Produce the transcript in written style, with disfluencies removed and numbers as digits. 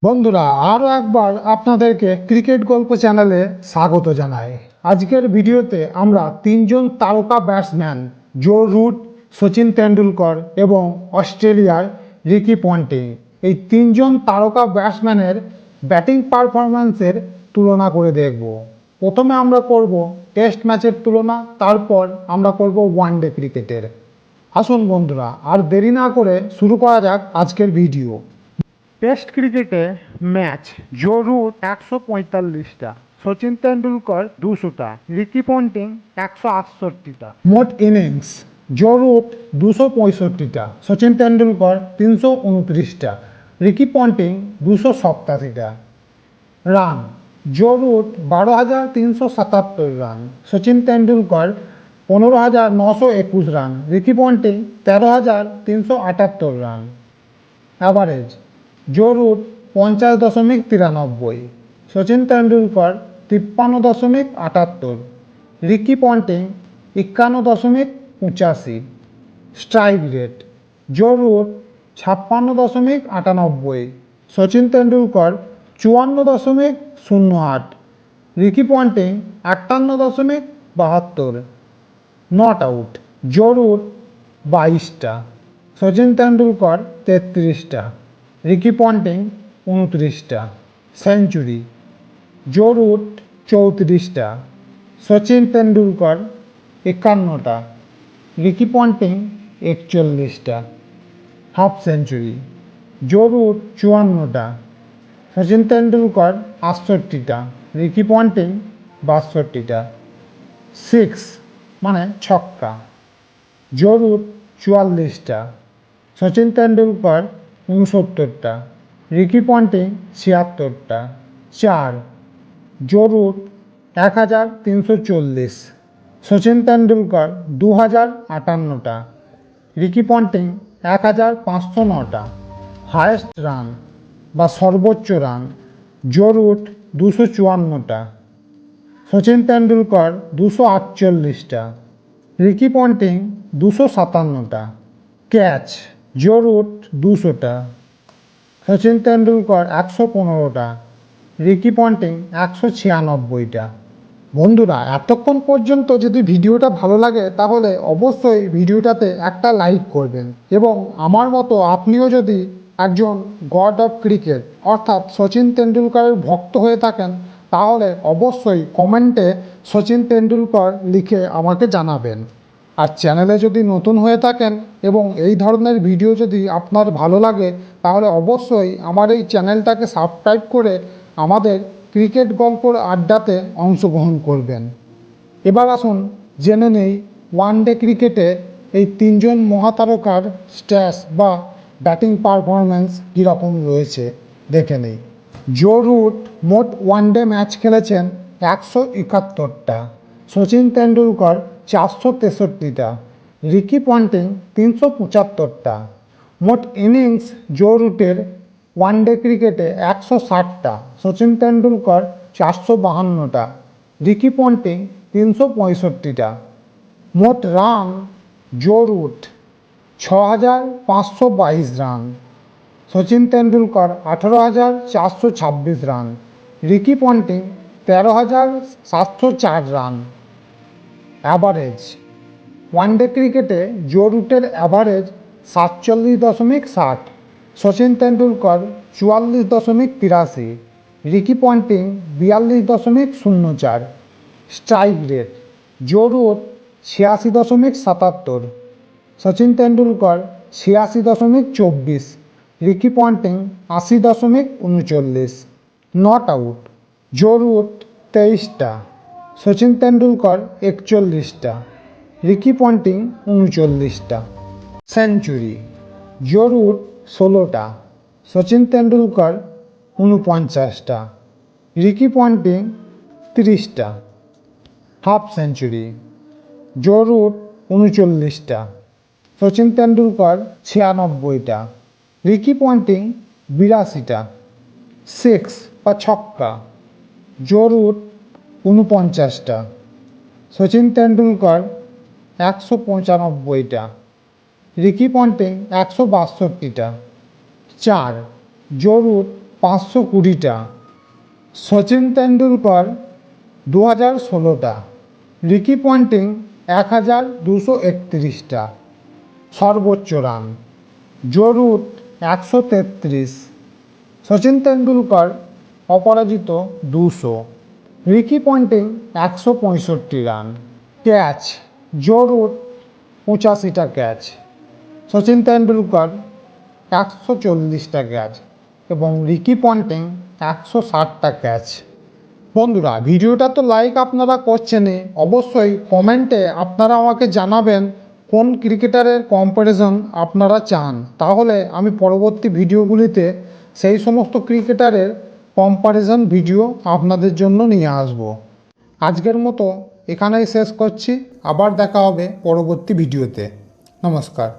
বন্ধুরা আরও একবার আপনাদেরকে ক্রিকেট গল্প চ্যানেলে স্বাগত জানাই। আজকের ভিডিওতে আমরা তিনজন তারকা batsman Joe Root, Sachin Tendulkar এবং অস্ট্রেলিয়ার রিকি পন্টিং এই তিনজন তারকা ব্যাটসম্যানের ব্যাটিং পারফরম্যান্সের তুলনা করে দেখব। প্রথমে আমরা করব টেস্ট ম্যাচের তুলনা, তারপর আমরা করব ওয়ানডে ক্রিকেটের। আসুন বন্ধুরা আর দেরি না করে শুরু করা যাক আজকের ভিডিও। টেস্ট ক্রিকেটে ম্যাচ জো রুট 145টা, সচিন তেন্ডুলকর 200টা, রিকি পন্টিং 168টা। মোট ইনিংস জো রুট 265টা, সচিন তেন্ডুলকর 329টা, রিকি পন্টিং 287টা। Run Joe Root 12,377 run, Sachin Tendulkar 15,921 run, Ricky Ponting 13,378 run. Average Joe Root 50.93, Sachin Tendulkar 53.78, Ricky Ponting 51.85। Strike rate Joe Root 56.98, Sachin Tendulkar 54.08, Ricky Ponting 58.72। Not out Joe Root 22টা, Sachin Tendulkar 33টা, Ricky Ponting 29টা। Century Joe Root 34টা, সচিন তেন্ডুলকর 51টা, Ricky Ponting 41টা। Half century Joe Root 54টা, সচিন তেন্ডুলকর 68টা, Ricky Ponting 62টা। Six মানে ছক্কা জো রুট 44টা, সচিন তেন্ডুলকর 69টা, রিকি পন্টিং 76টা। চার জো রুট 1340, সচিন তেন্ডুলকর 2058টা, রিকি পন্টিং 1509টা। হায়েস্ট রান বা সর্বোচ্চ রান জো রুট 254টা, সচিন তেন্ডুলকর 248টা, রিকি পন্টিং 257টা। ক্যাচ জো রুট 200টা, সচিন তেন্ডুলকর 115টা, রিকি পন্টিং 196টা। বন্ধুরা এতক্ষণ পর্যন্ত যদি ভিডিওটা ভালো লাগে তাহলে অবশ্যই ভিডিওটাতে একটা লাইক করবেন, এবং আমার মতো আপনিও যদি একজন গড অফ ক্রিকেট অর্থাৎ সচিন তেন্ডুলকরের ভক্ত হয়ে থাকেন তাহলে অবশ্যই কমেন্টে সচিন তেন্ডুলকর লিখে আমাকে জানাবেন। আর চ্যানেলে যদি নতুন হয়ে থাকেন এবং এই ধরনের ভিডিও যদি আপনার ভালো লাগে তাহলে অবশ্যই আমার এই চ্যানেলটাকে সাবস্ক্রাইব করে আমাদের ক্রিকেট গল্পর আড্ডাতে অংশগ্রহণ করবেন। এবার আসুন জেনে নেই ওয়ানডে ক্রিকেটে এই তিনজন মহাতারকার স্ট্যাটস বা ব্যাটিং পারফরম্যান্স কীরকম রয়েছে দেখে নেই। জো রুট মোট ওয়ানডে ম্যাচ খেলেছেন 171টা, সচিন তেন্ডুলকর 463টা, রিকি পন্টিং 375টা। মোট ইনিংস জো রুটের ওয়ানডে ক্রিকেটে 160টা, সচিন তেন্ডুলকর 452টা, রিকি পন্টিং 365টা। মোট run Joe Root 6,522 run, Sachin Tendulkar 18,426 run, Ricky Ponting 13,704 run. Average one day ক্রিকেটে জো রুটের average 47.60, Sachin Tendulkar 44.83, Ricky Ponting 42.04। Strike rate Joe root 86.77, Sachin Tendulkar 86.24, Ricky Ponting 80.39। Not out Joe Root 23টা, সচিন তেন্ডুলকর 41টা, রিকি পন্টিং 39টা। সেঞ্চুরি জো রুট 16টা, সচিন তেন্ডুলকর 49টা, Ricky Ponting 30টা। Half century Joe Root 39টা, সচিন তেন্ডুলকর 96টা, রিকি পন্টিং 82টা। সিক্স বা ছক্কা জো রুট 49টা, সচিন তেন্ডুলকর 195টা, রিকি পন্টিং 162টা। চার জো রুট 520টা, সচিন তেন্ডুলকর 2016টা, রিকি পন্টিং 1231টা, সর্বোচ্চ run Joe Root 133, Sachin Tendulkar অপরাজিত 200, Ricky Ponting 165 run. Catch Joe Root 85টা ক্যাচ, সচিন তেন্ডুলকর 140টা ক্যাচ এবং রিকি পন্টিং 160টা ক্যাচ। বন্ধুরা, ভিডিওটা তো লাইক আপনারা করছেনই, অবশ্যই কমেন্টে আপনারা আমাকে জানাবেন কোন ক্রিকেটারের কম্প্যারিজন আপনারা চান, তাহলে আমি পরবর্তী ভিডিওগুলিতে সেই সমস্ত ক্রিকেটারের কম্প্যারিজন ভিডিও আপনাদের জন্য নিয়ে আসব। আজকের মতো এখানেই শেষ করছি, আবার দেখা হবে পরবর্তী ভিডিওতে। নমস্কার।